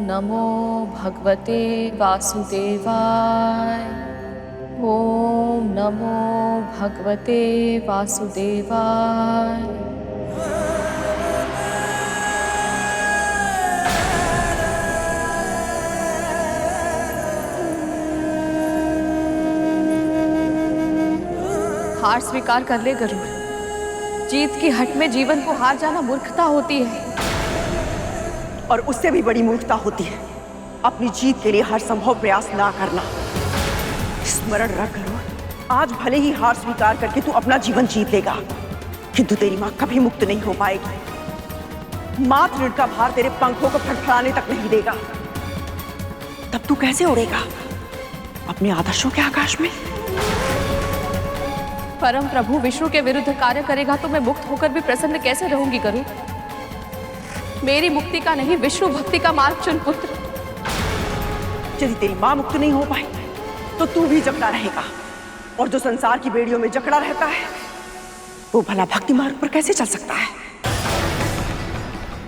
नमो भगवते वासुदेवाय। ओम नमो भगवते वासुदेवाय। हार स्वीकार कर ले गरुड़। जीत की हट में जीवन को हार जाना मूर्खता होती है। और उससे भी बड़ी मूर्खता होती है अपनी जीत के लिए हर संभव प्रयास ना करना। स्मरण रख गरुड़, आज भले ही हार स्वीकार करके तू अपना जीवन जीत लेगा, किंतु तेरी मां कभी मुक्त नहीं हो पाएगी। मात ऋण का भार तेरे पंखों को फड़फड़ाने तक नहीं देगा। तब तू कैसे उड़ेगा अपने आदर्शों के आकाश में? परम प्रभु विष्णु के विरुद्ध कार्य करेगा तो मैं मुक्त होकर भी प्रसन्न कैसे रहूंगी गरुड़? मेरी मुक्ति का नहीं, विष्णु भक्ति का मार्ग चुन पुत्र। यदि तेरी मां मुक्त नहीं हो पाई तो तू भी जकड़ा रहेगा, और जो संसार की बेड़ियों में जकड़ा रहता है वो भला भक्ति मार्ग पर कैसे चल सकता है?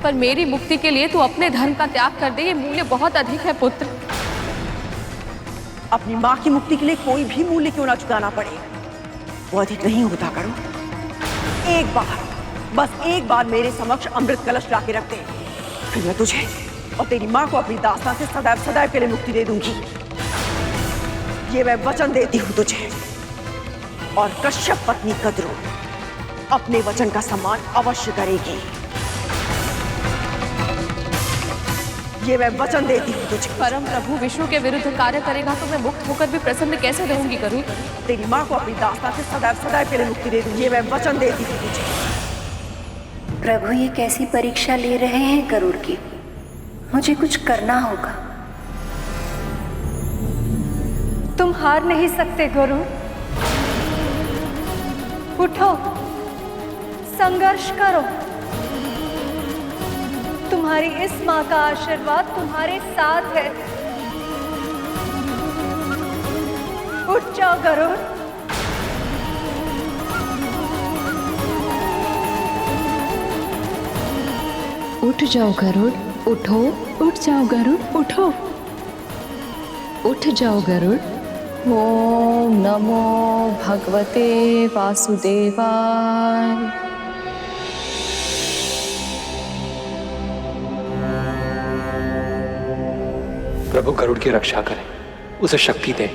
पर मेरी मुक्ति के लिए तू अपने धर्म का त्याग कर दे, ये मूल्य बहुत अधिक है पुत्र। अपनी मां की मुक्ति के लिए कोई भी मूल्य क्यों ना चुकाना पड़े, वो अधिक नहीं होता करो। एक बार, बस एक बार मेरे समक्ष अमृत कलश लाके रख दे, फिर मैं तुझे और तेरी मां को अपनी दास्तां से सदैव सदैव के लिए मुक्ति दे दूंगी। ये मैं वचन देती हूँ तुझे। और कश्यप पत्नी कद्रू अपने वचन का सम्मान अवश्य करेगी। ये मैं वचन देती हूँ तुझे। परम प्रभु विष्णु के विरुद्ध कार्य करेगा तो मैं मुक्त होकर भी प्रसन्न कैसे रहूंगी गरुड़? तेरी मां को अपनी दास्तां से सदैव सदैव के लिए मुक्ति दे दूंगी। ये मैं वचन देती हूँ तुझे। प्रभु ये कैसी परीक्षा ले रहे हैं गरुड़ की? मुझे कुछ करना होगा। तुम हार नहीं सकते गरुड़। उठो, संघर्ष करो। तुम्हारी इस मां का आशीर्वाद तुम्हारे साथ है। उठ जाओ गरुड़। उठ जाओ गरुड़, उठो। उठ जाओ गरुड़, उठो। उठ जाओ गरुड़। ओम नमो भगवते वासुदेवाय। प्रभु गरुड़ की रक्षा करें, उसे शक्ति दें।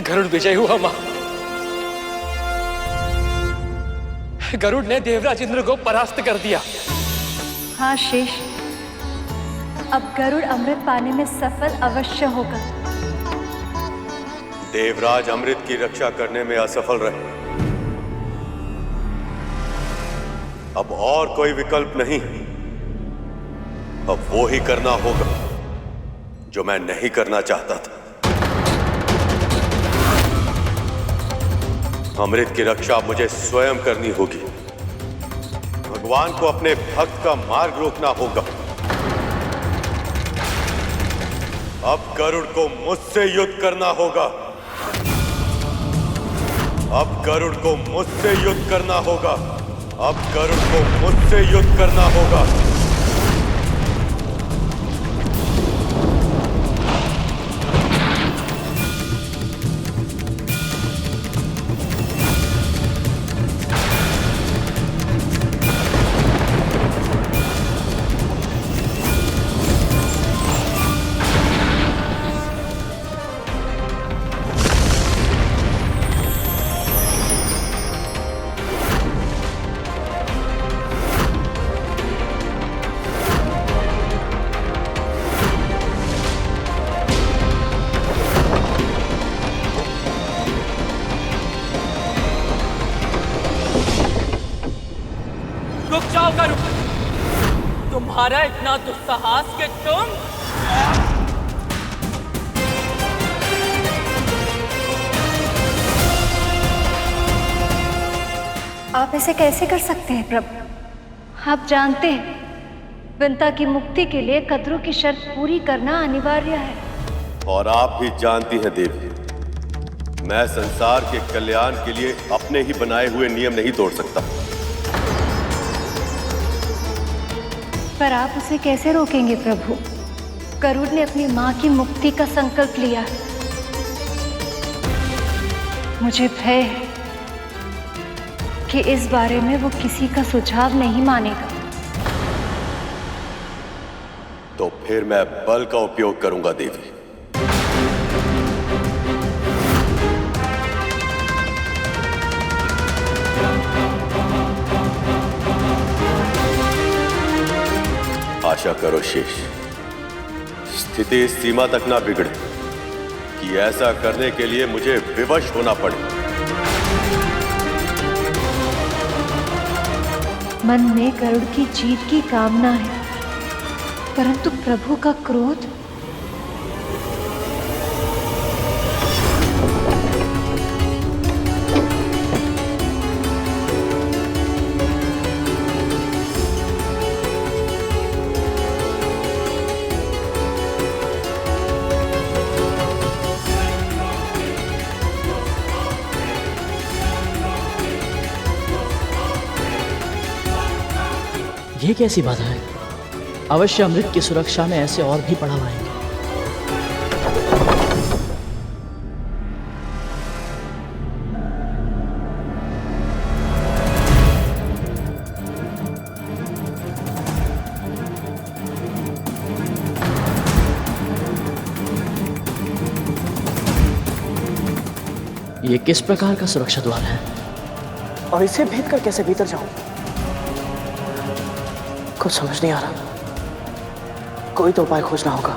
गरुड़ विजय हुआ मां। गरुड़ ने देवराज इंद्र को परास्त कर दिया। हाँ शेष, अब गरुड़ अमृत पाने में सफल अवश्य होगा। देवराज अमृत की रक्षा करने में असफल रहे। अब और कोई विकल्प नहीं, अब वो ही करना होगा जो मैं नहीं करना चाहता था। अमृत की रक्षा मुझे स्वयं करनी होगी। भगवान को अपने भक्त का मार्ग रोकना होगा। अब गरुड़ को मुझसे युद्ध करना होगा। अब गरुड़ को मुझसे युद्ध करना होगा। अब गरुड़ को मुझसे युद्ध करना होगा। तुम्हारा इतना दुस्साहस कि तुम आप ऐसे कैसे कर सकते हैं प्रभु? आप जानते हैं विंता की मुक्ति के लिए कद्रू की शर्त पूरी करना अनिवार्य है। और आप भी जानती हैं देवी, मैं संसार के कल्याण के लिए अपने ही बनाए हुए नियम नहीं तोड़ सकता। पर आप उसे कैसे रोकेंगे प्रभु? गरुड़ ने अपनी मां की मुक्ति का संकल्प लिया है। मुझे भय है कि इस बारे में वो किसी का सुझाव नहीं मानेगा। तो फिर मैं बल का उपयोग करूंगा देवी। आशा करो शेष, स्थिति इस सीमा तक ना बिगड़े कि ऐसा करने के लिए मुझे विवश होना पड़े। मन में गरुड़ की जीत की कामना है, परंतु प्रभु का क्रोध। ये कैसी बाधा है? अवश्य अमृत की सुरक्षा में ऐसे और भी पड़ाव आएंगे। ये किस प्रकार का सुरक्षा द्वार है और इसे भेद कर कैसे भीतर जाऊं? कुछ समझ नहीं आ रहा। कोई तो उपाय खोजना होगा।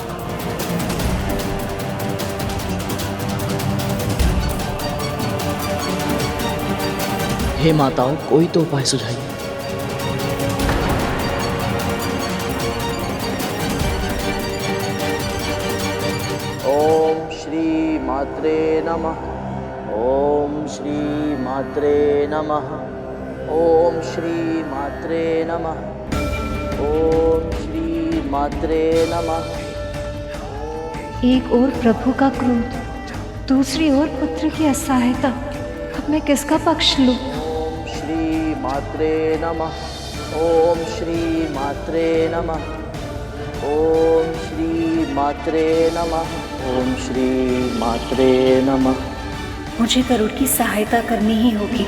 हे माताओं, कोई तो उपाय सुझाइए। ओम श्री मात्रे नमः। ओम श्री मात्रे नमः। ओम श्री मात्रे नमः। ओम श्री मात्रे नमः। एक ओर प्रभु का क्रोध, दूसरी ओर पुत्र की असहायता। अब मैं किसका पक्ष लूं? ओम श्री मात्रे नमः। ओम श्री मात्रे नमः। ओम श्री मात्रे नमः। ओम श्री मात्रे नमः। मुझे गरुड़ की सहायता करनी ही होगी,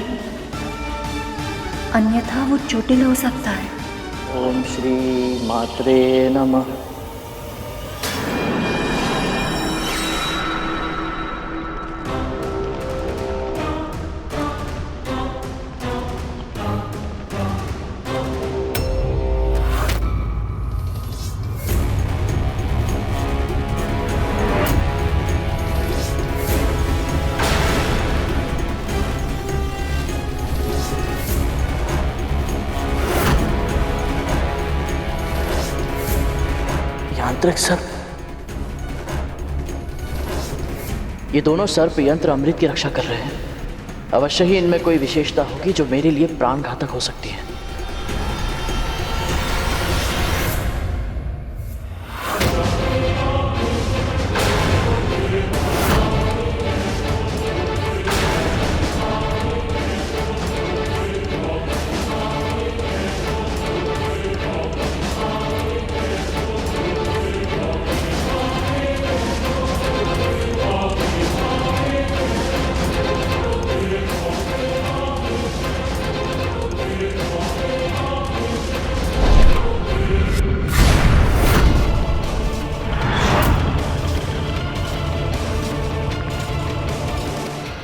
अन्यथा वो चोटिल हो सकता है। ओम श्री मात्रे नमः। मांत्रिक सर्प, ये दोनों सर्प यंत्र अमृत की रक्षा कर रहे हैं। अवश्य ही इनमें कोई विशेषता होगी जो मेरे लिए प्राण घातक हो सकती है।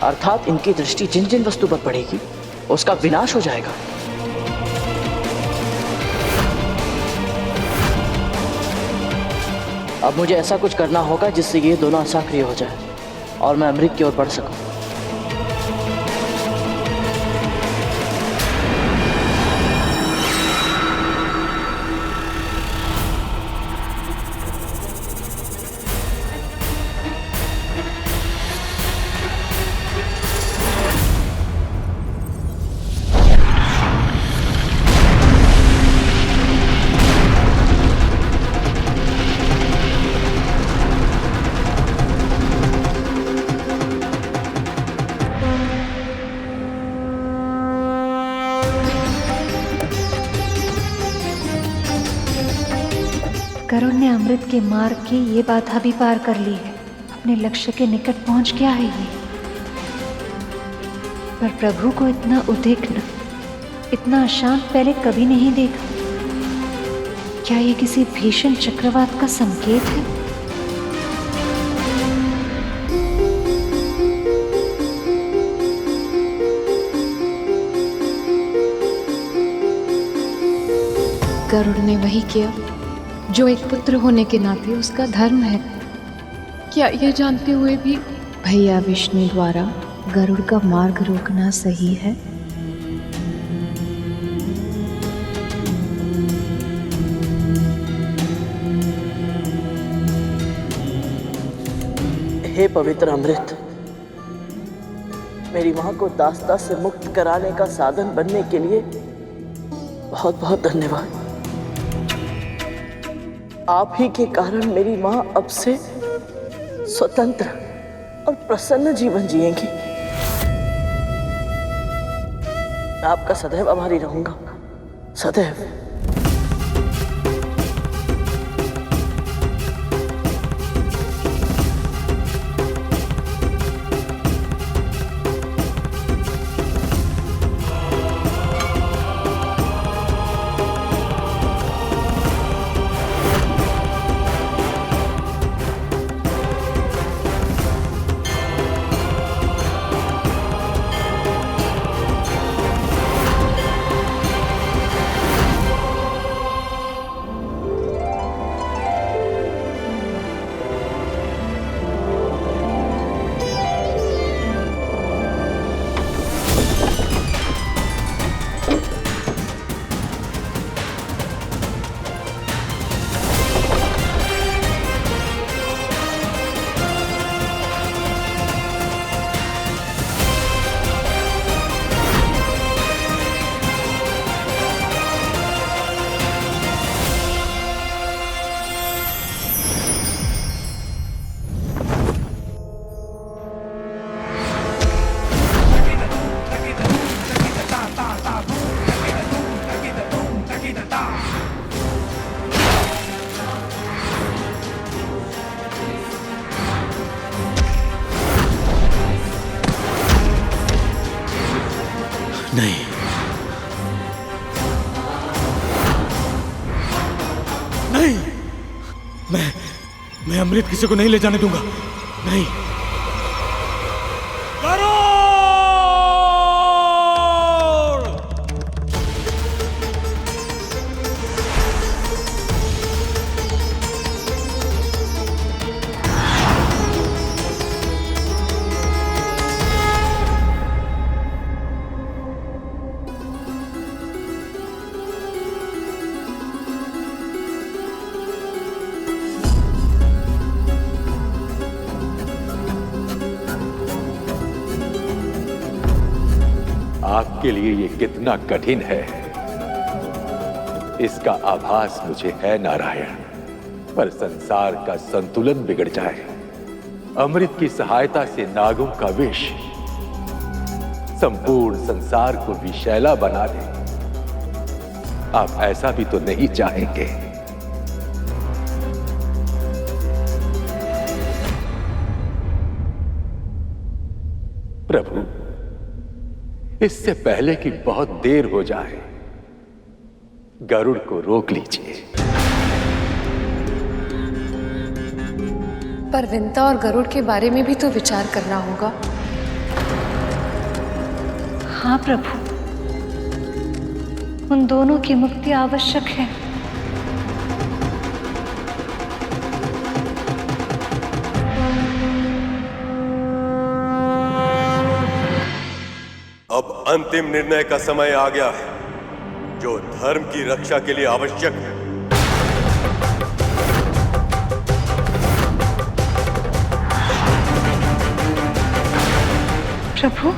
अर्थात इनकी दृष्टि जिन जिन वस्तु पर पड़ेगी उसका विनाश हो जाएगा। अब मुझे ऐसा कुछ करना होगा जिससे ये दोनों असक्रिय हो जाए और मैं अमृत की ओर बढ़ सकूं। गरुड़ ने अमृत के मार्ग की ये बाधा भी पार कर ली है, अपने लक्ष्य के निकट पहुंच गया है ये। पर प्रभु को इतना उद्विग्न, इतना अशांत पहले कभी नहीं देखा। क्या ये किसी भीषण चक्रवात का संकेत है? गरुड़ ने वही किया जो एक पुत्र होने के नाते उसका धर्म है। क्या यह जानते हुए भी भैया विष्णु द्वारा गरुड़ का मार्ग रोकना सही है? हे पवित्र अमृत, मेरी मां को दास्ता से मुक्त कराने का साधन बनने के लिए बहुत बहुत धन्यवाद। आप ही के कारण मेरी मां अब से स्वतंत्र और प्रसन्न जीवन जिएंगी। मैं आपका सदैव आभारी रहूंगा, सदैव। नहीं, नहीं, मैं अमृत किसी को नहीं ले जाने दूंगा। नहीं। आपके लिए ये कितना कठिन है, इसका आभास मुझे है नारायण। पर संसार का संतुलन बिगड़ जाए, अमृत की सहायता से नागों का विष संपूर्ण संसार को विषैला बना दे, आप ऐसा भी तो नहीं चाहेंगे। प्रभु, इससे पहले कि बहुत देर हो जाए, गरुड़ को रोक लीजिए। पर विंता और गरुड़ के बारे में भी तो विचार करना होगा। हाँ प्रभु, उन दोनों की मुक्ति आवश्यक है। अब अंतिम निर्णय का समय आ गया है, जो धर्म की रक्षा के लिए आवश्यक है। प्रभु,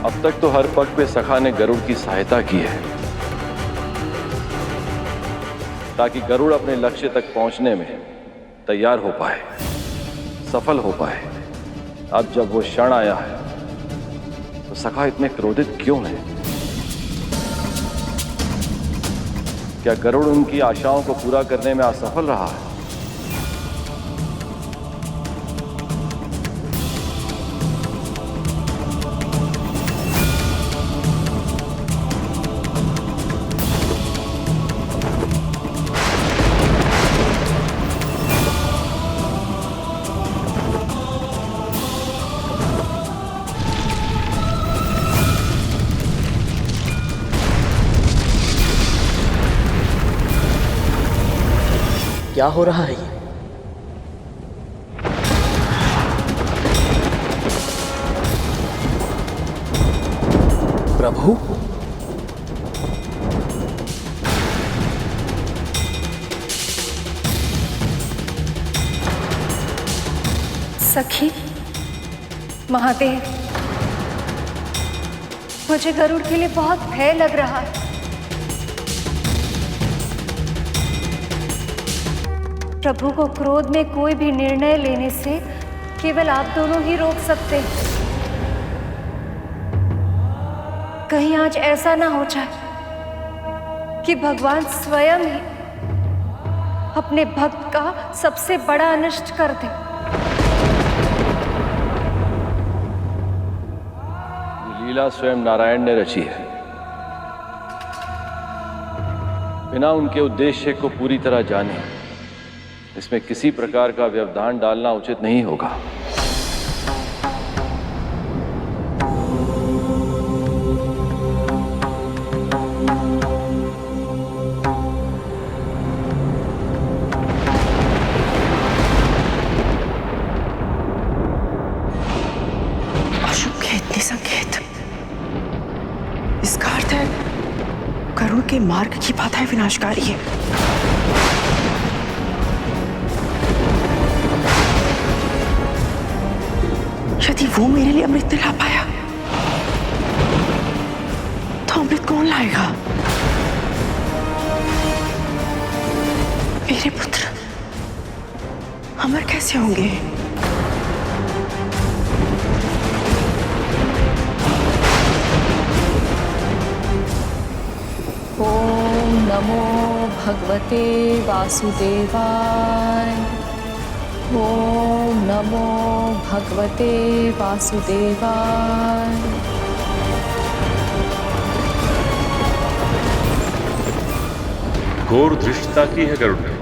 अब तक तो हर पग पे सखा ने गरुड़ की सहायता की है, ताकि गरुड़ अपने लक्ष्य तक पहुंचने में तैयार हो पाए, सफल हो पाए। अब जब वो क्षण आया है, तो सखा इतने क्रोधित क्यों है? क्या गरुड़ उनकी आशाओं को पूरा करने में असफल रहा है? क्या हो रहा है ये? प्रभु, सखी, महादेव, मुझे गरुड़ के लिए बहुत भय लग रहा है। प्रभु को क्रोध में कोई भी निर्णय लेने से केवल आप दोनों ही रोक सकते हैं। कहीं आज ऐसा ना हो जाए कि भगवान स्वयं ही अपने भक्त का सबसे बड़ा अनिष्ट कर दे। ये लीला स्वयं नारायण ने रची है। बिना उनके उद्देश्य को पूरी तरह जाने इसमें किसी प्रकार का व्यवधान डालना उचित नहीं होगा। अशुभ खेत निसंकेत, इसका अर्थ है गरुड़ के मार्ग की बाधाएं विनाशकारी है। यदि वो मेरे लिए अमृत ला पाया, तो अमृत कौन लाएगा? मेरे पुत्र अमर कैसे होंगे? ओम नमो भगवते वासुदेवाय। ओम नमो भगवते वासुदेवाय। घोर धृष्टता की है गरुड़ ने,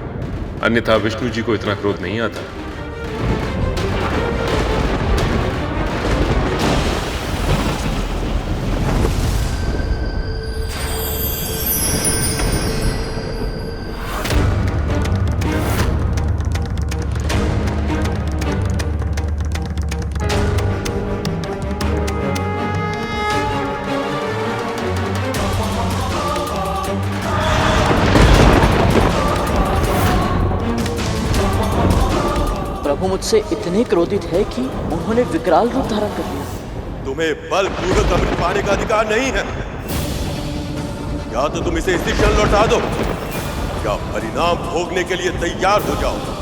अन्यथा विष्णु जी को इतना क्रोध नहीं आता। मुझसे इतने क्रोधित है कि उन्होंने विकराल रूप धारण कर लिया। तुम्हें बलपूर्वक अमृत पाने का अधिकार नहीं है। या तो तुम इसे इसी क्षण लौटा दो या परिणाम भोगने के लिए तैयार हो जाओ।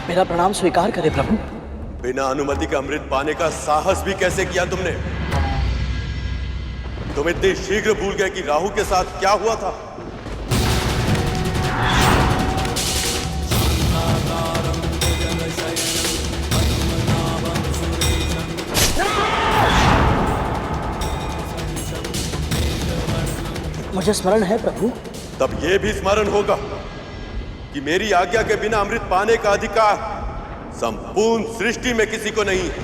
मेरा प्रणाम स्वीकार करें प्रभु। बिना अनुमति के अमृत पाने का साहस भी कैसे किया तुमने? तुम इतने शीघ्र भूल गए कि राहु के साथ क्या हुआ था? मुझे स्मरण है प्रभु। तब यह भी स्मरण होगा कि मेरी आज्ञा के बिना अमृत पाने का अधिकार संपूर्ण सृष्टि में किसी को नहीं है।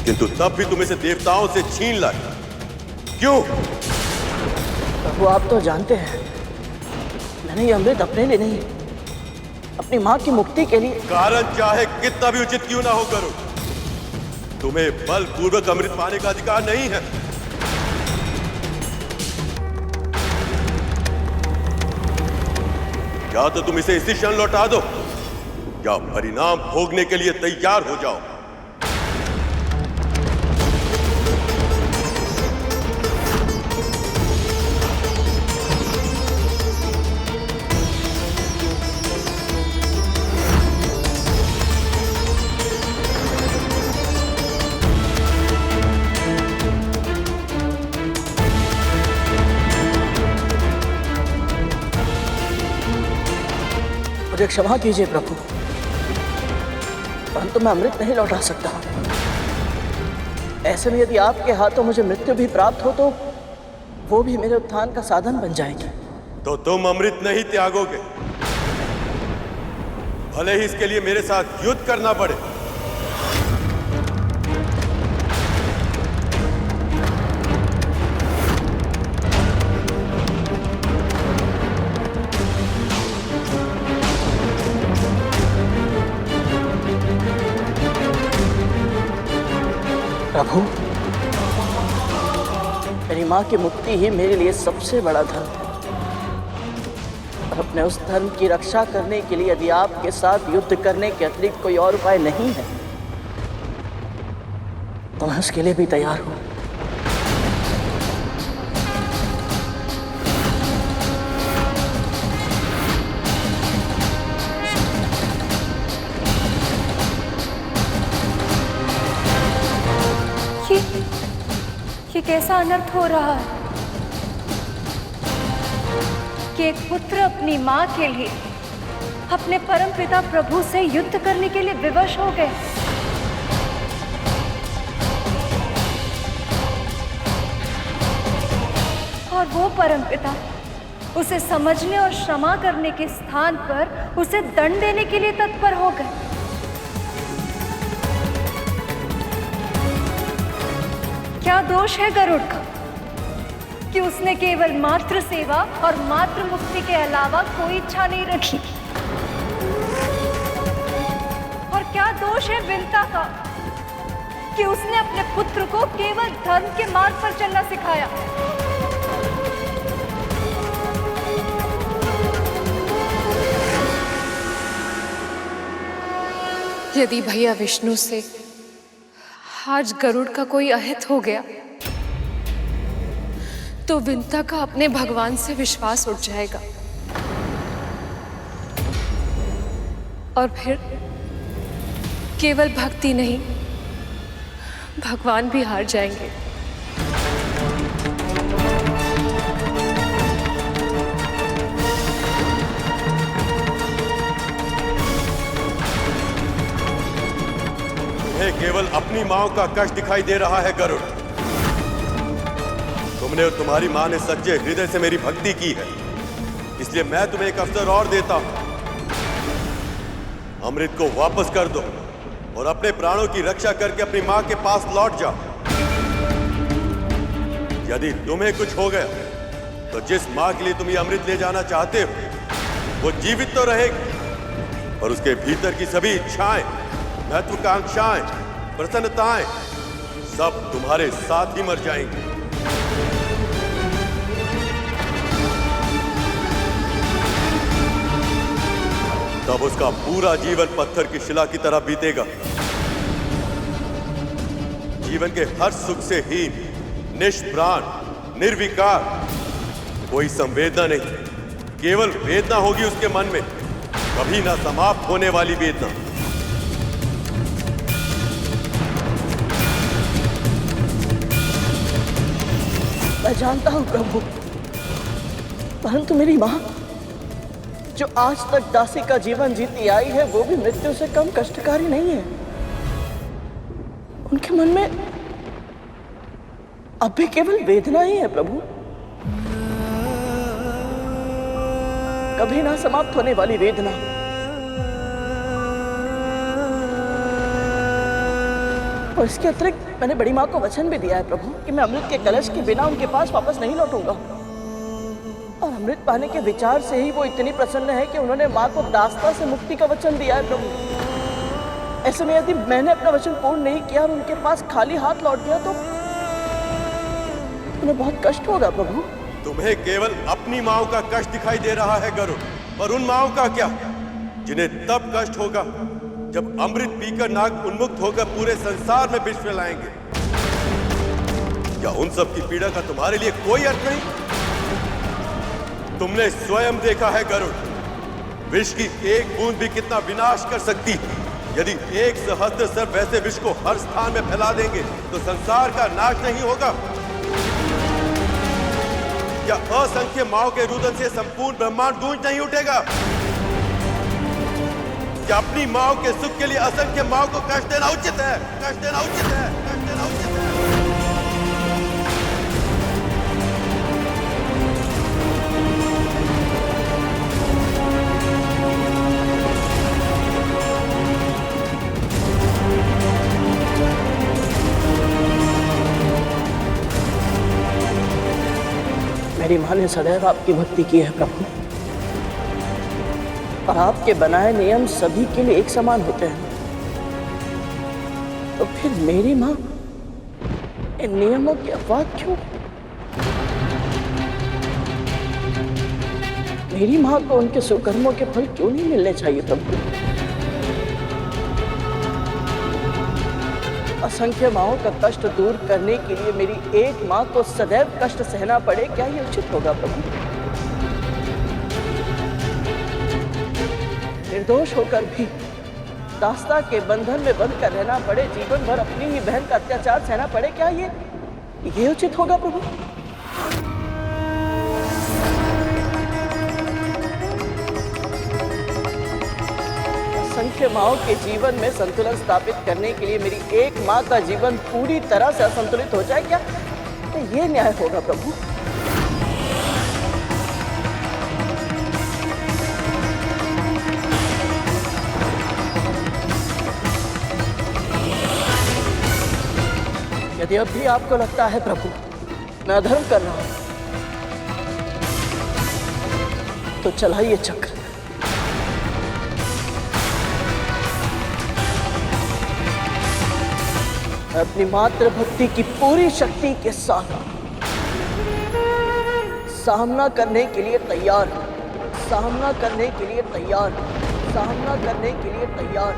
किंतु तब भी तुम इसे देवताओं से छीन लाए। क्यों? प्रभु आप तो जानते हैं मैंने ये अमृत अपने लिए नहीं, अपनी मां की मुक्ति के लिए। कारण चाहे कितना भी उचित क्यों ना हो करो, तुम्हें बलपूर्वक अमृत पाने का अधिकार नहीं है। या तो तुम इसे इसी क्षण लौटा दो या परिणाम भोगने के लिए तैयार हो जाओ। मुझे क्षमा कीजिए प्रभु, परंतु मैं अमृत नहीं लौटा सकता। ऐसे में यदि आपके हाथों मुझे मृत्यु भी प्राप्त हो तो वो भी मेरे उत्थान का साधन बन जाएगी। तो तुम अमृत नहीं त्यागोगे, भले ही इसके लिए मेरे साथ युद्ध करना पड़े। प्रभु मेरी मां की मुक्ति ही मेरे लिए सबसे बड़ा धर्म है, और अपने उस धर्म की रक्षा करने के लिए यदि आपके साथ युद्ध करने के अतिरिक्त कोई और उपाय नहीं है तो मैं उसके लिए भी तैयार हूं। ये कैसा अनर्थ हो रहा है कि एक पुत्र अपनी मां के लिए अपने परमपिता प्रभु से युद्ध करने के लिए विवश हो गए। और वो परमपिता उसे समझने और क्षमा करने के स्थान पर उसे दंड देने के लिए तत्पर हो गए। क्या दोष है गरुड़ का कि उसने केवल मातृ सेवा और मातृ मुक्ति के अलावा कोई इच्छा नहीं रखी? और क्या दोष है विंता का कि उसने अपने पुत्र को केवल धर्म के मार्ग पर चलना सिखाया? यदि भैया विष्णु से आज गरुड़ का कोई अहित हो गया तो विंता का अपने भगवान से विश्वास उठ जाएगा और फिर केवल भक्ति नहीं, भगवान भी हार जाएंगे। केवल अपनी मां का कष्ट दिखाई दे रहा है गरुड़। तुमने और तुम्हारी मां ने सच्चे हृदय से मेरी भक्ति की है, इसलिए मैं तुम्हें एक अवसर और देता हूं। अमृत को वापस कर दो और अपने प्राणों की रक्षा करके अपनी मां के पास लौट जाओ। यदि तुम्हें कुछ हो गया तो जिस मां के लिए तुम ये अमृत ले जाना चाहते हो वो जीवित तो रहेगी, और उसके भीतर की सभी इच्छाएं, महत्वाकांक्षाएं, प्रसन्नताएं सब तुम्हारे साथ ही मर जाएंगी। तब उसका पूरा जीवन पत्थर की शिला की तरह बीतेगा। जीवन के हर सुख से हीन, निष्प्राण, निर्विकार, कोई संवेदना नहीं, केवल वेदना होगी उसके मन में, कभी ना समाप्त होने वाली वेदना। मैं जानता हूं प्रभु, परंतु मेरी मां जो आज तक दासी का जीवन जीती आई है वो भी मृत्यु से कम कष्टकारी नहीं है। उनके मन में अब भी केवल वेदना ही है प्रभु, कभी ना समाप्त होने वाली वेदना। और इसके अतिरिक्त मैंने बड़ी माँ को वचन भी दिया है प्रभु कि मैं अमृत के कलश के बिना उनके पास वापस नहीं लौटूंगा। और अमृत पाने के विचार से ही वो इतनी प्रसन्न है कि उन्होंने माँ को दास्ता से मुक्ति का वचन दिया है प्रभु। ऐसे में यदि मैंने अपना वचन पूर्ण नहीं किया और उनके पास खाली हाथ लौट गया तो उन्हें बहुत कष्ट होगा प्रभु। तुम्हें केवल अपनी माओ का कष्ट दिखाई दे रहा है गरुड़, पर उन माओ का क्या, जिन्हें तब कष्ट होगा जब अमृत पीकर नाग उन्मुक्त होकर पूरे संसार में विष फैलाएंगे। क्या उन सब की पीड़ा का तुम्हारे लिए कोई अर्थ नहीं? तुमने स्वयं देखा है गरुड़, विष की एक बूंद भी कितना विनाश कर सकती है। यदि 1 सहस्त्र सर्प वैसे विष को हर स्थान में फैला देंगे तो संसार का नाश नहीं होगा? क्या असंख्य माओ के रुदन से संपूर्ण ब्रह्मांड गूंज नहीं उठेगा? क्या अपनी माओ के सुख के लिए असंख्य माओ को कष्ट देना उचित है? कष्ट देना उचित है? कष्ट देना उचित है? मेरी मां ने सदैव आपकी भक्ति की है प्रभु, और आपके बनाए नियम सभी के लिए एक समान होते हैं। तो फिर मेरी मां इन नियमों की अफवाह क्यों? मेरी मां को उनके सुकर्मों के फल क्यों नहीं मिलने चाहिए प्रभु? असंख्य माओं का कष्ट दूर करने के लिए मेरी एक मां को सदैव कष्ट सहना पड़े, क्या ये उचित होगा प्रभु? निर्दोष होकर भी दास्ता के बंधन में बंध कर रहना पड़े, जीवन भर अपनी ही बहन का अत्याचार सहना पड़े, क्या ये उचित होगा प्रभु? असंख्य माओं के जीवन में संतुलन स्थापित करने के लिए मेरी एक मां का जीवन पूरी तरह से असंतुलित हो जाए, क्या ये न्याय होगा प्रभु? यदि अब भी आपको लगता है प्रभु मैं अधर्म कर रहा हूं तो चलाइए चक्र। अपनी मातृ भक्ति की पूरी शक्ति के साथ सामना करने के लिए तैयार, सामना करने के लिए तैयार, सामना करने के लिए तैयार।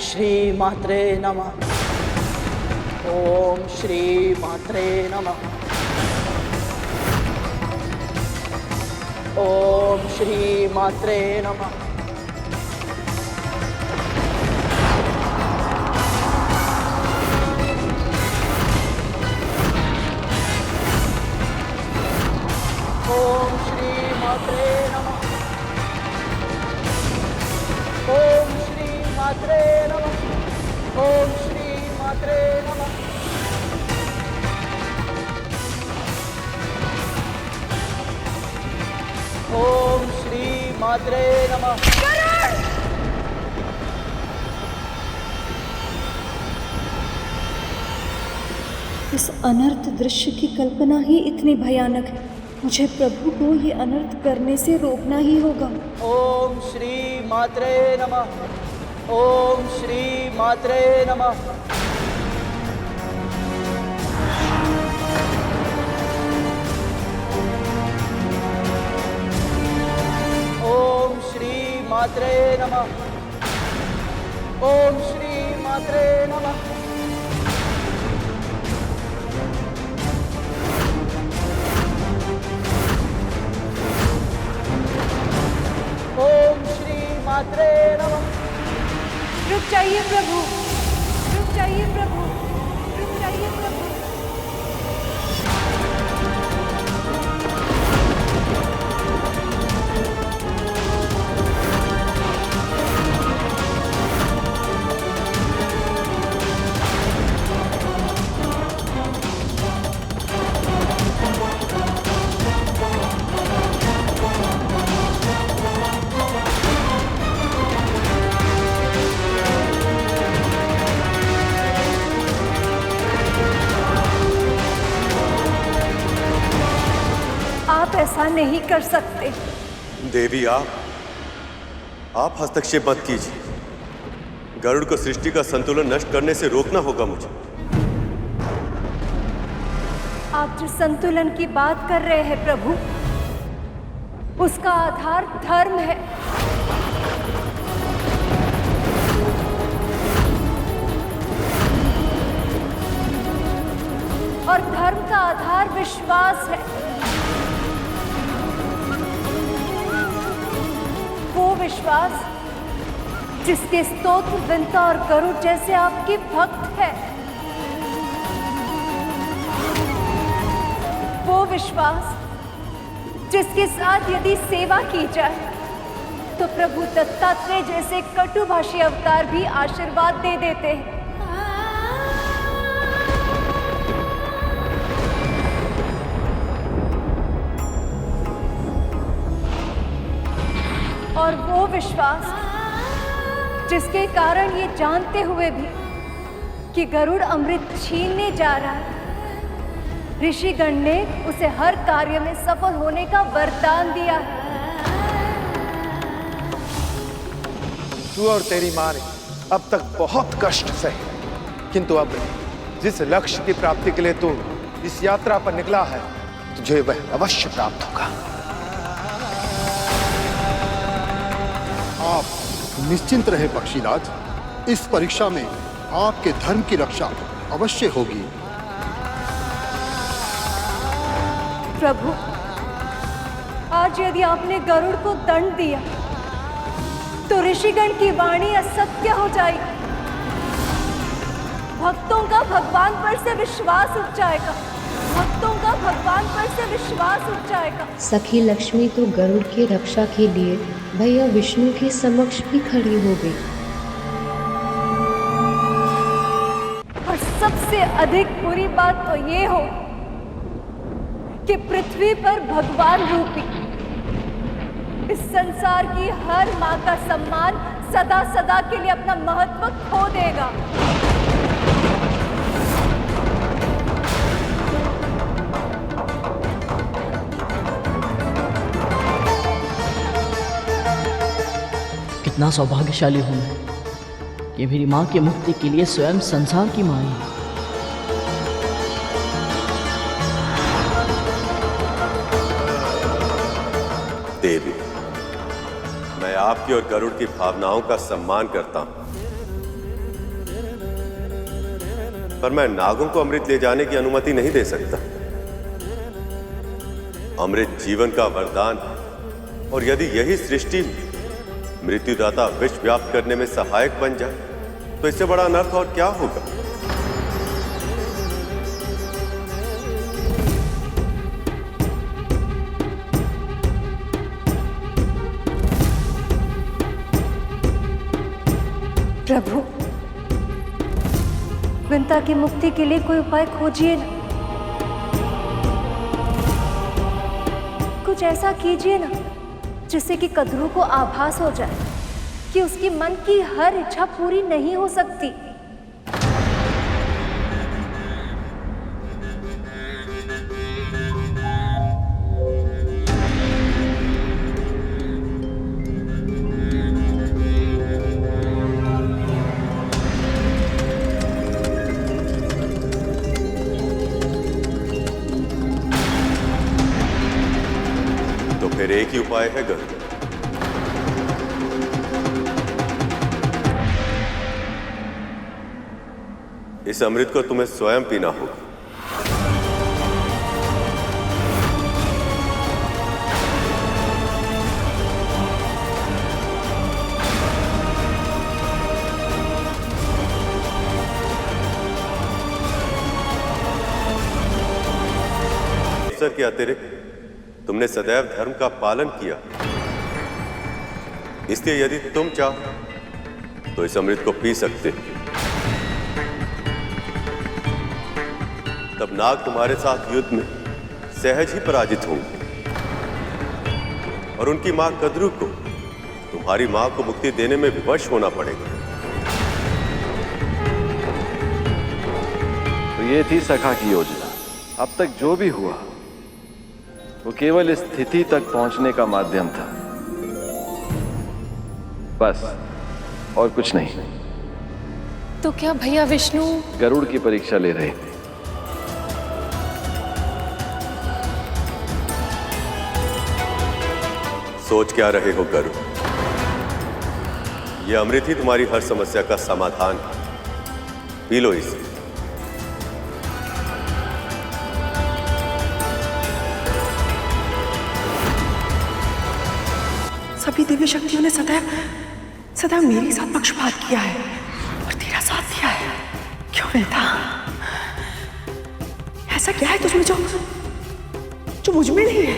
श्री मात्रे नमः। ओम श्री मात्रे नमः। ओम श्री मात्रे नमः। मात्रे नमः। ओम श्री मात्रे नमः। इस अनर्थ दृश्य की कल्पना ही इतनी भयानक है। मुझे प्रभु को ये अनर्थ करने से रोकना ही होगा। ओम श्री मात्रे नमः। ओम श्री मात्रे नमः। ओम श्री मात्रे नमः। ओम श्री मात्रे नमः। ओम श्री मात्रे नमः। रुक जाइए प्रभु, रुक जाइए प्रभु, रुक जाइए प्रभु। आप ऐसा नहीं कर सकते। देवी, आप हस्तक्षेप मत कीजिए। गरुड़ को सृष्टि का संतुलन नष्ट करने से रोकना होगा मुझे। आप जिस संतुलन की बात कर रहे हैं प्रभु, उसका आधार धर्म है। और धर्म का आधार विश्वास है। वो विश्वास जिसके स्तोत्र विंता और गरुड़ जैसे आपके भक्त है। वो विश्वास जिसके साथ यदि सेवा की जाए तो प्रभु दत्तात्रेय जैसे कटुभाषी अवतार भी आशीर्वाद दे देते हैं। और वो विश्वास जिसके कारण ये जानते हुए भी कि गरुड़ अमृत छीनने जा रहा है, ऋषिगण ने उसे हर कार्य में सफल होने का वरदान दिया है। तू और तेरी माँ ने अब तक बहुत कष्ट सहे, किंतु अब जिस लक्ष्य की प्राप्ति के लिए तू इस यात्रा पर निकला है, तुझे वह अवश्य प्राप्त होगा। आप निश्चिंत रहे पक्षीराज, इस परीक्षा में आपके धर्म की रक्षा अवश्य होगी। प्रभु, आज यदि आपने गरुड़ को दंड दिया तो ऋषिगण की वाणी असत्य हो जाएगी। भक्तों का भगवान पर से विश्वास उठ जाएगा। भक्तों का भगवान पर से विश्वास उठ जाएगा। सखी लक्ष्मी तो गरुड़ की रक्षा के लिए भैया विष्णु के समक्ष भी खड़ी हो गई। और सबसे अधिक बुरी बात तो ये हो कि पृथ्वी पर भगवान रूपी इस संसार की हर माँ का सम्मान सदा सदा के लिए अपना महत्व खो देगा। कितना सौभाग्यशाली हूं मैं कि मेरी माँ की मुक्ति के लिए स्वयं संसार की माँ है। देवी, मैं आपकी और गरुड़ की भावनाओं का सम्मान करता हूं, पर मैं नागों को अमृत ले जाने की अनुमति नहीं दे सकता। अमृत जीवन का वरदान है, और यदि यही सृष्टि मृत्युदाता विष व्याप्त करने में सहायक बन जाए तो इससे बड़ा अनर्थ और क्या होगा। प्रभु, विंता की मुक्ति के लिए कोई उपाय खोजिए ना। कुछ ऐसा कीजिए ना जिससे कि कद्रू को आभास हो जाए कि उसकी मन की हर इच्छा पूरी नहीं हो सकती। तो फिर एक ही उपाय है गरुड़। इस अमृत को तुम्हें स्वयं पीना होगा। अवसर के अतिरिक्त तुमने सदैव धर्म का पालन किया, इसलिए यदि तुम चाहो तो इस अमृत को पी सकते हो। तब नाग तुम्हारे साथ युद्ध में सहज ही पराजित होंगे और उनकी मां कद्रू को तुम्हारी मां को मुक्ति देने में विवश होना पड़ेगा। तो ये थी सखा की योजना। अब तक जो भी हुआ वो केवल इस स्थिति तक पहुंचने का माध्यम था, बस और कुछ नहीं। तो क्या भैया विष्णु गरुड़ की परीक्षा ले रहे थे? सोच क्या रहे हो गरुड़? यह अमृत ही तुम्हारी हर समस्या का समाधान है। पी लो इसे। सभी दिव्य शक्तियों ने सदैव मेरे साथ पक्षपात किया है और तेरा साथ दिया है। क्यों विंता? ऐसा क्या है तुझमें जो मुझ में नहीं है?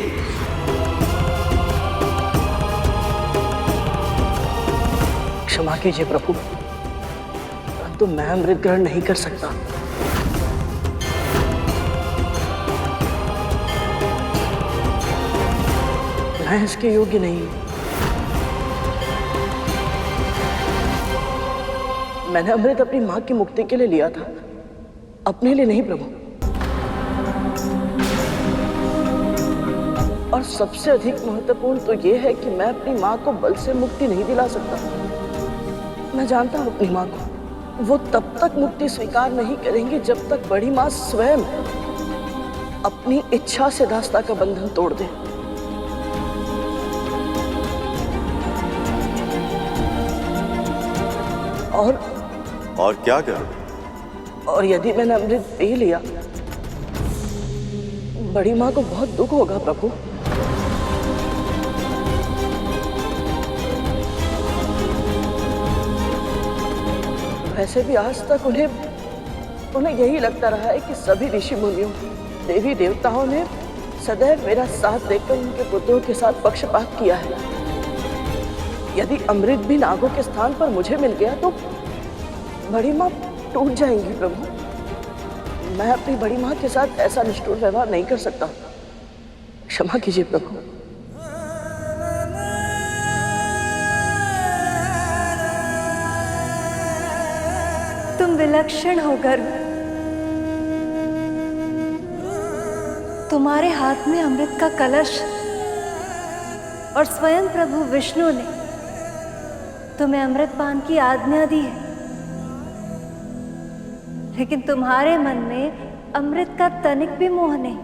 क्षमा कीजिए प्रभु, परंतु मैं अमृत ग्रहण नहीं कर सकता। मैं इसके योग्य नहीं। मैंने अमृत अपनी मां की मुक्ति के लिए लिया था, अपने लिए नहीं प्रभु। और सबसे अधिक महत्वपूर्ण तो यह है कि मैं अपनी मां को बल से मुक्ति नहीं दिला सकता। मैं जानता हूं अपनी मां को, वो तब तक मुक्ति स्वीकार नहीं करेंगी जब तक बड़ी मां स्वयं अपनी इच्छा से दास्ता का बंधन तोड़ दे। और क्या करूं? और यदि मैंने अमृत पी लिया, बड़ी मां को बहुत दुख होगा प्रभु। वैसे भी आज तक उन्हें यही लगता रहा है कि सभी ऋषि मुनियों, देवी देवताओं ने सदैव मेरा साथ देकर उनके पुत्रों के साथ पक्षपात किया है। यदि अमृत भी नागों के स्थान पर मुझे मिल गया तो बड़ी मां टूट जाएंगी प्रभु। मैं अपनी बड़ी मां के साथ ऐसा निष्ठुर व्यवहार नहीं कर सकता। क्षमा कीजिए प्रभु। तुम विलक्षण हो गरुड़। तुम्हारे हाथ में अमृत का कलश और स्वयं प्रभु विष्णु ने तुम्हें अमृत पान की आज्ञा दी है, लेकिन तुम्हारे मन में अमृत का तनिक भी मोह नहीं।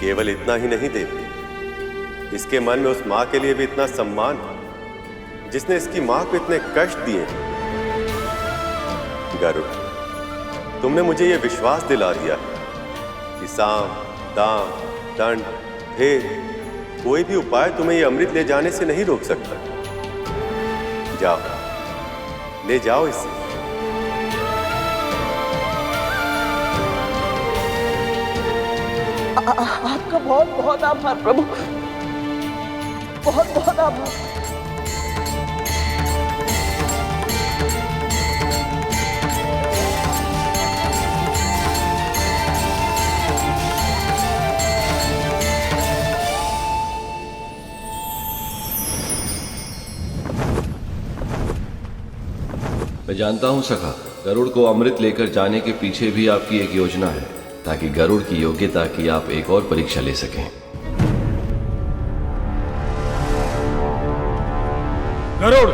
केवल इतना ही नहीं देवी, इसके मन में उस मां के लिए भी इतना सम्मान जिसने इसकी मां को इतने कष्ट दिए। गरुड़, तुमने मुझे यह विश्वास दिला दिया कि साम, दाम, दंड, भेद, कोई भी उपाय तुम्हें यह अमृत ले जाने से नहीं रोक सकता। जाओ, ले जाओ इसे। आपका बहुत बहुत आभार प्रभु, बहुत बहुत आभार। मैं जानता हूं सखा, गरुड़ को अमृत लेकर जाने के पीछे भी आपकी एक योजना है, ताकि गरुड़ की योग्यता की आप एक और परीक्षा ले सकें। गरुड़,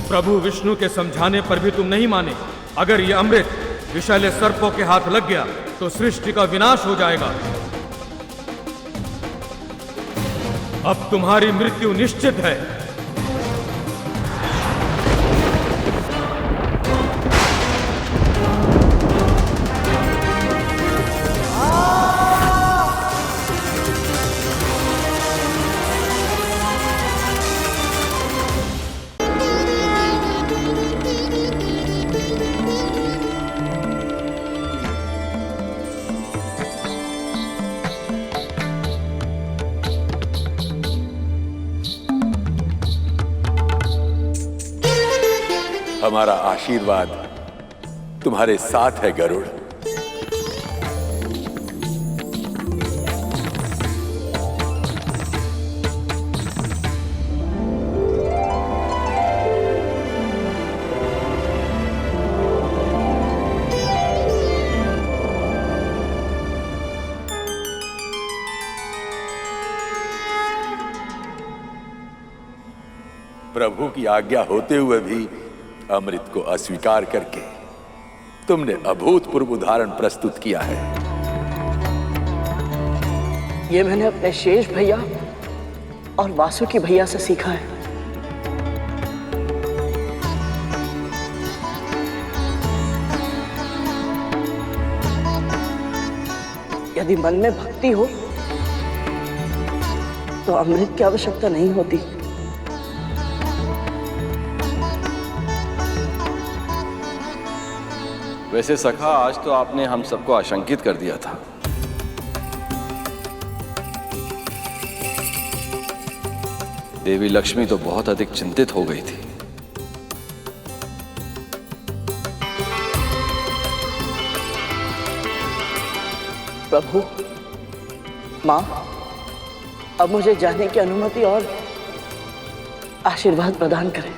प्रभु विष्णु के समझाने पर भी तुम नहीं माने। अगर ये अमृत विषैले सर्पों के हाथ लग गया तो सृष्टि का विनाश हो जाएगा। अब तुम्हारी मृत्यु निश्चित है। हमारा आशीर्वाद तुम्हारे साथ है गरुड़। प्रभु की आज्ञा होते हुए भी अमृत को अस्वीकार करके तुमने अभूतपूर्व उदाहरण प्रस्तुत किया है। ये मैंने अपने शेष भैया और वासुकी भैया से सीखा है। यदि मन में भक्ति हो तो अमृत की आवश्यकता नहीं होती। वैसे सखा, आज तो आपने हम सबको आशंकित कर दिया था। देवी लक्ष्मी तो बहुत अधिक चिंतित हो गई थी। प्रभु, मां, अब मुझे जाने की अनुमति और आशीर्वाद प्रदान करें।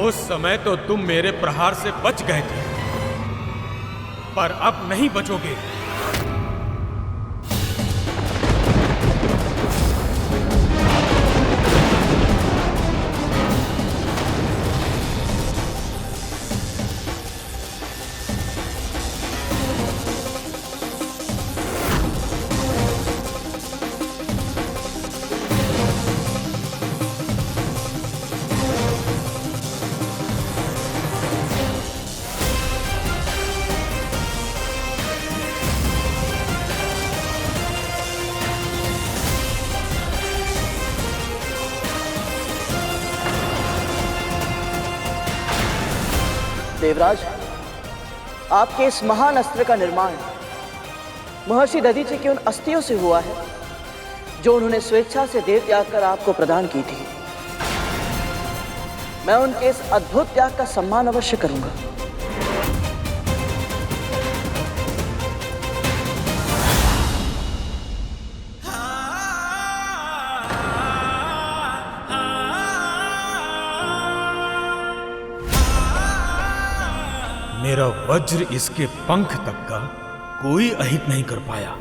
उस समय तो तुम मेरे प्रहार से बच गए थे, पर अब नहीं बचोगे। देवराज, आपके इस महान अस्त्र का निर्माण महर्षि दधीचि की उन अस्थियों से हुआ है जो उन्होंने स्वेच्छा से देह त्याग कर आपको प्रदान की थी। मैं उनके इस अद्भुत त्याग का सम्मान अवश्य करूंगा। मेरा वज्र इसके पंख तक का कोई अहित नहीं कर पाया।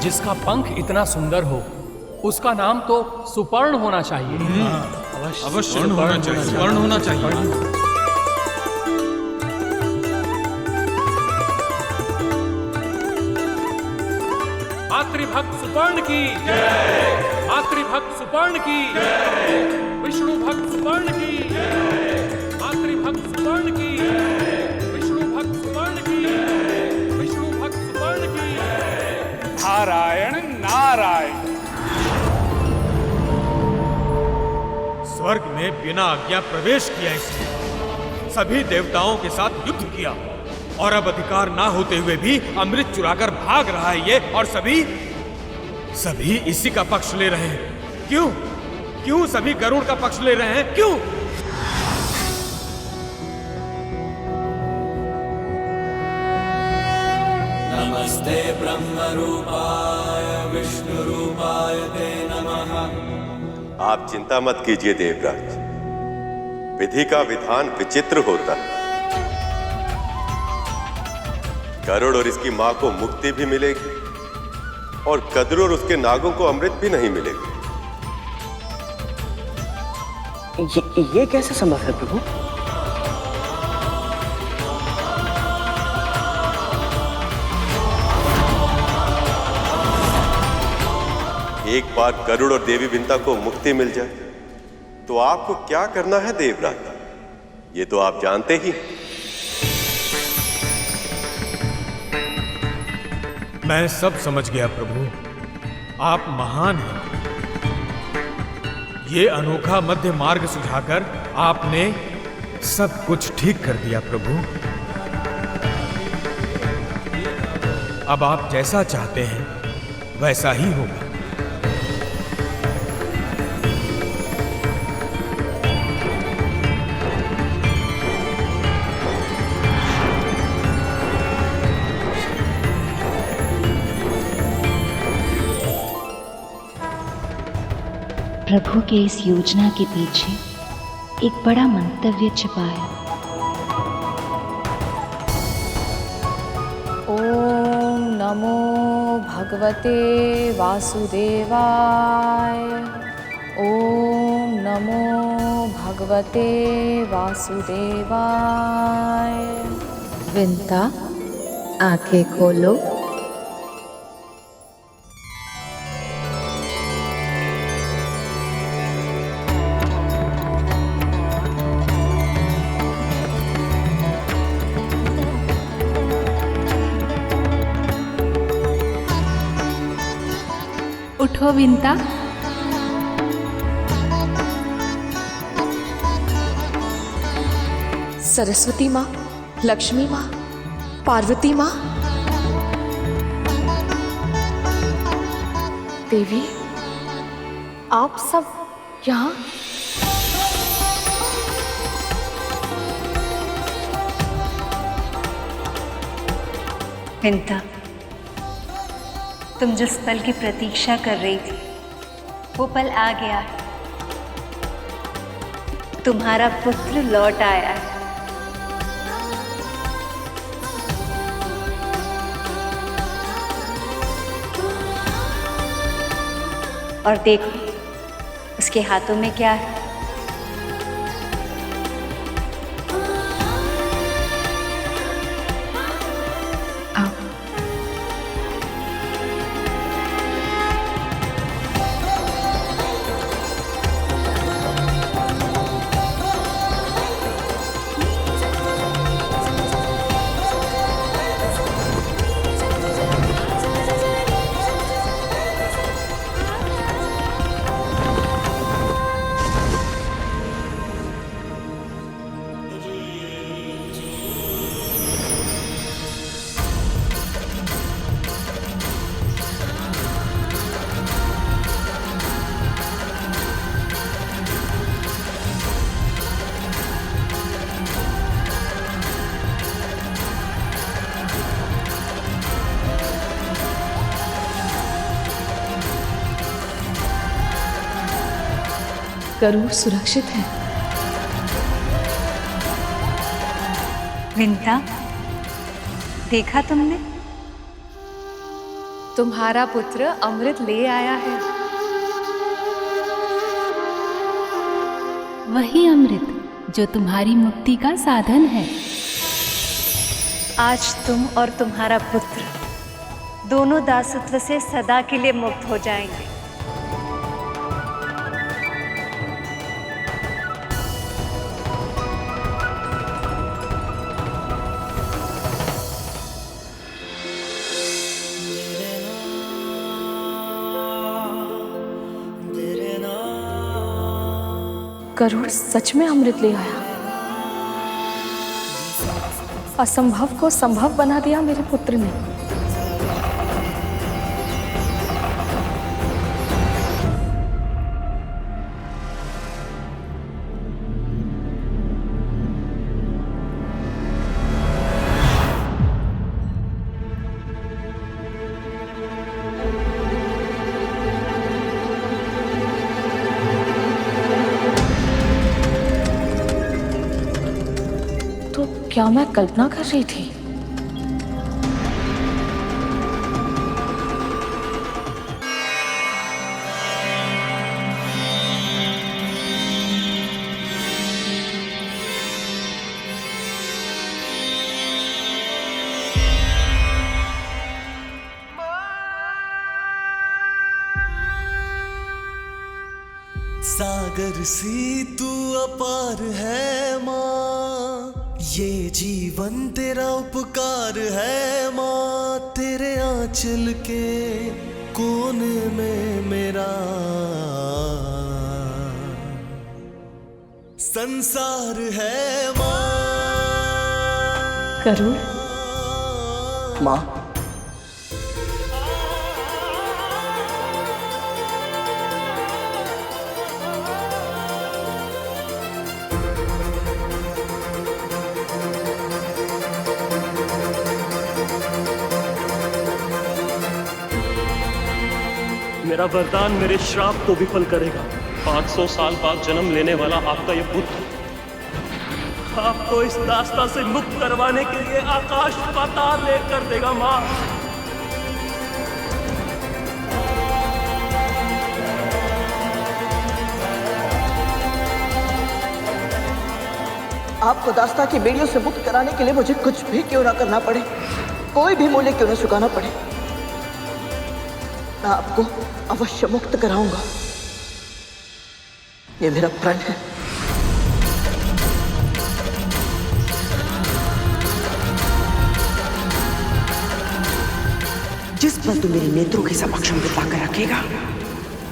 जिसका पंख इतना सुंदर हो उसका नाम तो सुपर्ण होना चाहिए। अवश्य स्वर्ण होना चाहिए, स्वर्ण होना चाहिए। मातृभक्त सुपर्ण की जय, मातृभक्त सुपर्ण की जय, विष्णु भक्त सुपर्ण की जय, मातृभक्त सुपर्ण की जय, विष्णु भक्त सुपर्ण की जय, विष्णु भक्त सुपर्ण की जय। नारायण नारायण। स्वर्ग में बिना आज्ञा प्रवेश किया इसने, सभी देवताओं के साथ युद्ध किया और अब अधिकार ना होते हुए भी अमृत चुराकर भाग रहा है ये, और सभी इसी का पक्ष ले रहे हैं। क्यों क्यों सभी गरुड़ का पक्ष ले रहे हैं, क्यों? नमस्ते ब्रह्म रूपाय विष्णु रूपाय ते नमः। आप चिंता मत कीजिए देवराज, विधि का विधान विचित्र होता है। गरुड़ और इसकी मां को मुक्ति भी मिलेगी और कद्रू और उसके नागों को अमृत भी नहीं मिलेगा। ये कैसे संभव है प्रभु? एक बार गरुड़ और देवी विंता को मुक्ति मिल जाए तो आपको क्या करना है देवराज, ये तो आप जानते ही। मैं सब समझ गया प्रभु, आप महान हैं। ये अनोखा मध्य मार्ग सुझाकर आपने सब कुछ ठीक कर दिया प्रभु। अब आप जैसा चाहते हैं वैसा ही होगा। प्रभु के इस योजना के पीछे एक बड़ा मंतव्य छिपा है। ओम नमो भगवते वासुदेवाय। ओम नमो भगवते वासुदेवाय। विंता, आंखें खोलो। उठो विंता। सरस्वती माँ, लक्ष्मी माँ, पार्वती माँ, देवी, आप सब यहाँ? विंता, तुम जिस पल की प्रतीक्षा कर रही थी वो पल आ गया है। तुम्हारा पुत्र लौट आया है। और देखो उसके हाथों में क्या है। गरुड़ सुरक्षित है। विंता, देखा तुमने? तुम्हारा पुत्र अमृत ले आया है। वही अमृत जो तुम्हारी मुक्ति का साधन है। आज तुम और तुम्हारा पुत्र दोनों दासत्व से सदा के लिए मुक्त हो जाएंगे। गरुड़ सच में अमृत ले आया। असंभव को संभव बना दिया मेरे पुत्र ने। क्या मैं कल्पना कर रही थी? सागर सी तू अपार है माँ, ये जीवन तेरा उपकार है माँ। तेरे आंचल के कोने में मेरा संसार है माँ। गरुड़ माँ, मेरा वरदान मेरे श्राप को विफल करेगा। 500 साल बाद जन्म लेने वाला आपका यह पुत्र आपको इस दास्ता से मुक्त करवाने के लिए आकाश पाताल एक कर देगा माँ। आपको दास्ता की बेड़ियों से मुक्त कराने के लिए मुझे कुछ भी क्यों ना करना पड़े, कोई भी मूल्य क्यों ना चुकाना पड़े, मैं आपको अवश्य मुक्त कराऊंगा। ये मेरा प्रण है। जिस पल तू मेरे नेत्रों के समक्ष अमृत लाकर रखेगा,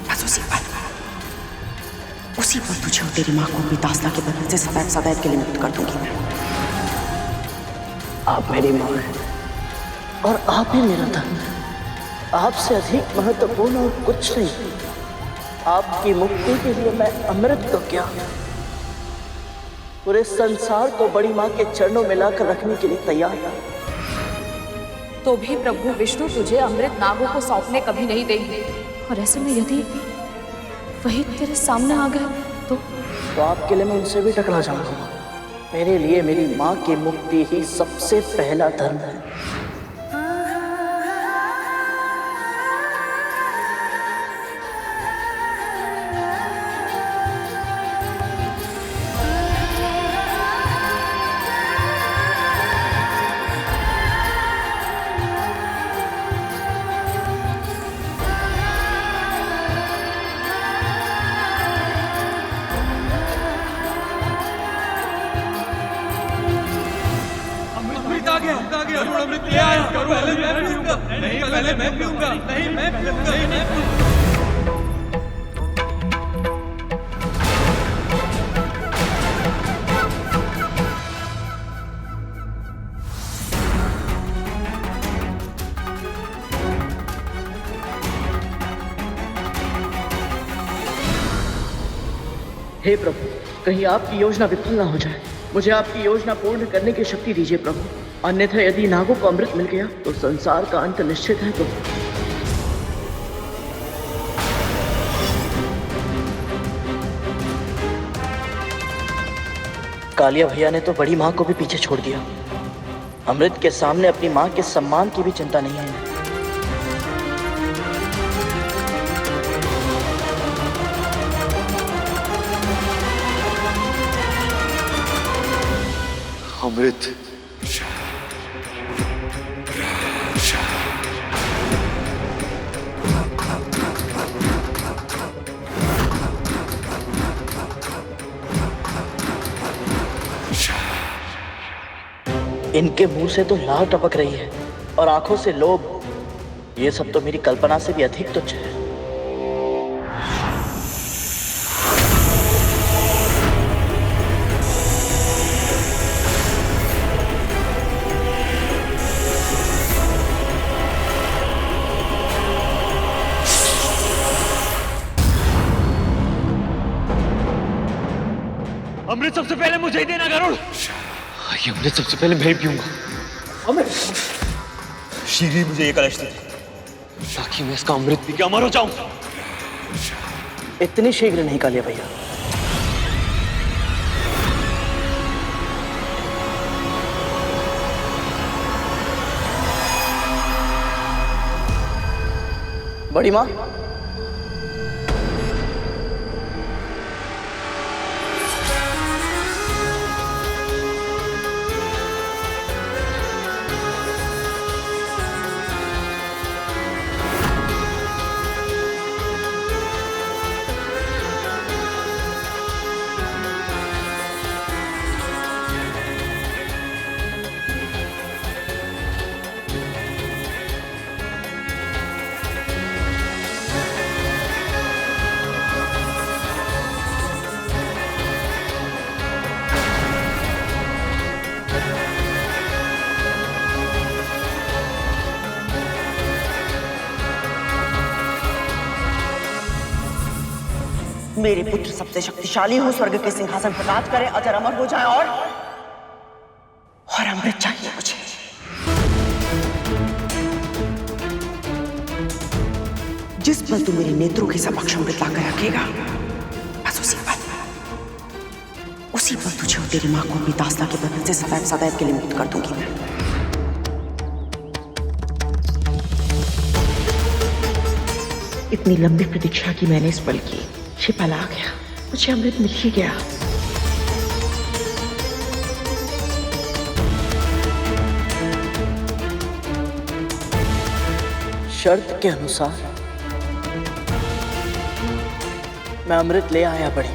बस उसी पल तुझे और तेरी मां को अपनी दास्ता के बंधन से सदैव सदैव के लिए मुक्त कर दूंगी मैं। आप मेरी मां हैं और आप ही मेरा धन है। आपसे अधिक महत्वपूर्ण और कुछ नहीं। आपकी मुक्ति के लिए मैं अमृत तो क्या, पूरे संसार को बड़ी मां के चरणों में लाकर रखने के लिए तैयार है। तो भी प्रभु विष्णु तुझे अमृत नागों को सौंपने कभी नहीं देंगे, और ऐसे में यदि वही तेरे सामने आ गए तो आपके लिए मैं उनसे भी टकरा जाऊंगा। मेरे लिए मेरी मां की मुक्ति ही सबसे पहला धर्म है। पहले मैं पीऊंगा। नहीं मैं पीऊंगा। हे प्रभु, कहीं आपकी योजना विफल ना हो जाए। मुझे आपकी योजना पूर्ण करने की शक्ति दीजिए प्रभु, अन्यथा यदि नागों को अमृत मिल गया तो संसार का अंत निश्चित है। तो कालिया भैया ने तो बड़ी माँ को भी पीछे छोड़ दिया। अमृत के सामने अपनी माँ के सम्मान की भी चिंता नहीं है। अमृत। इनके मुंह से तो लार टपक रही है और आंखों से लोभ। ये सब तो मेरी कल्पना से भी अधिक तुच्छ है। अमृत सबसे पहले मुझे ही देना गरुड़। ये अमृत सबसे पहले मैं ही पीऊंगा। अमृत शीरी मुझे ये कलश दे ताकि मैं इसका अमृत पी के अमर हो जाऊं। इतनी शीघ्र नहीं कालिया भैया। बड़ी माँ, मेरे पुत्र सबसे शक्तिशाली हो, स्वर्ग के सिंहासन पर राज करे, अजर अमर हो जाए और अमृत चाहिए मुझे। जिस पल तू मेरे नेत्रों के समक्ष अमृत लाकर रखेगा, बस उसी पल तुझे और तेरी मां को अपनी दास्ता के बंधन से सदैव सदैव के लिए मुक्त कर दूंगी मैं। इतनी लंबी प्रतीक्षा की मैंने इस पल की। ये पल आ गया, मुझे अमृत मिल ही गया। शर्त के अनुसार मैं अमृत ले आया बड़ी।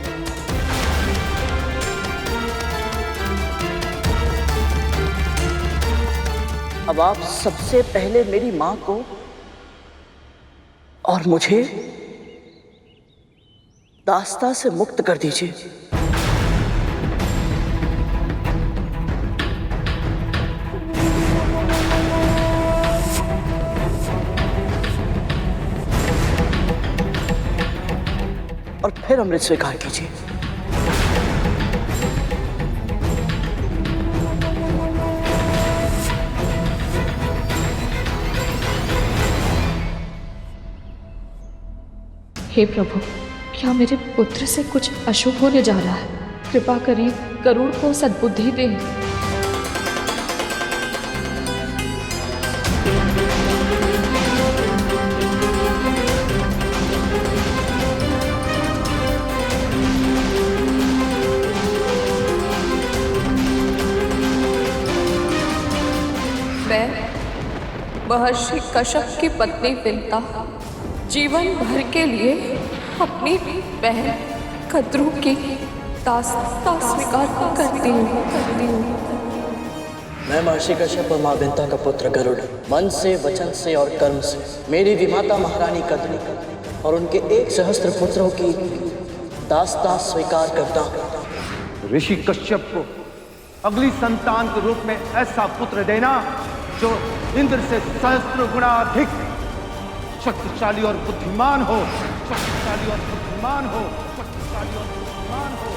अब आप सबसे पहले मेरी मां को और मुझे दास्ता से मुक्त कर दीजिए। और फिर अमृत स्वीकार कीजिए। हे प्रभु, क्या मेरे पुत्र से कुछ अशुभ होने जा रहा है? कृपा करिए, गरुड़ को सद्बुद्धि दें। मैं महर्षि कश्यप की पत्नी विंता जीवन भर के लिए अपनी बहन कद्रू की दास्ता स्वीकार करती हूँ। मैं महर्षि कश्यप और मां विंता का पुत्र गरुड़ मन से, वचन से और कर्म से मेरी विमाता महारानी कद्रू और उनके 1 सहस्त्र पुत्रों की दास्ता स्वीकार करता हूँ। ऋषि कश्यप को अगली संतान के रूप में ऐसा पुत्र देना जो इंद्र से सहस्त्र गुणा अधिक शक्तिशाली और बुद्धिमान हो, शक्तिशाली और बुद्धिमान हो, शक्तिशाली और बुद्धिमान हो।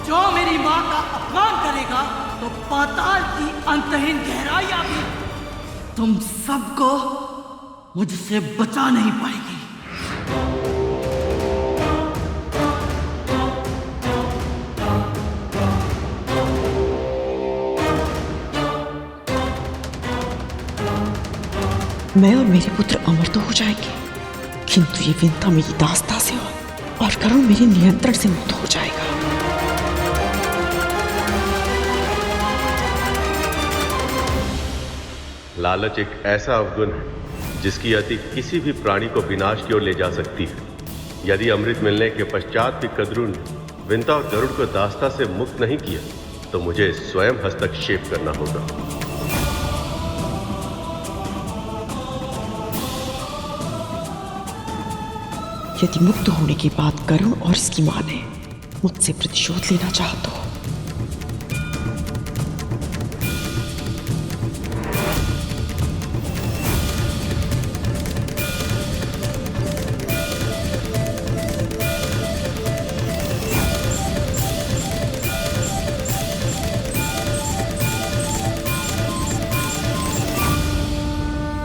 जो मेरी मां का अपमान करेगा तो पाताल की अंतहीन गहराइयां भी तुम सबको मुझसे बचा नहीं पाएगी। मैं और मेरे पुत्र अमर तो हो जाएंगे, किंतु ये विंता मेरी दास्ता से और गरुड़ मेरे नियंत्रण से मुक्त हो जाएगा। लालच एक ऐसा अवगुण है जिसकी अति किसी भी प्राणी को विनाश की ओर ले जा सकती है। यदि अमृत मिलने के पश्चात भी कद्रू ने विंता और गरुड़ को दास्ता से मुक्त नहीं किया तो मुझे स्वयं हस्तक्षेप करना होगा। यदि मुक्त होने के बाद करुण और उसकी मां ने मुझसे प्रतिशोध लेना चाहा तो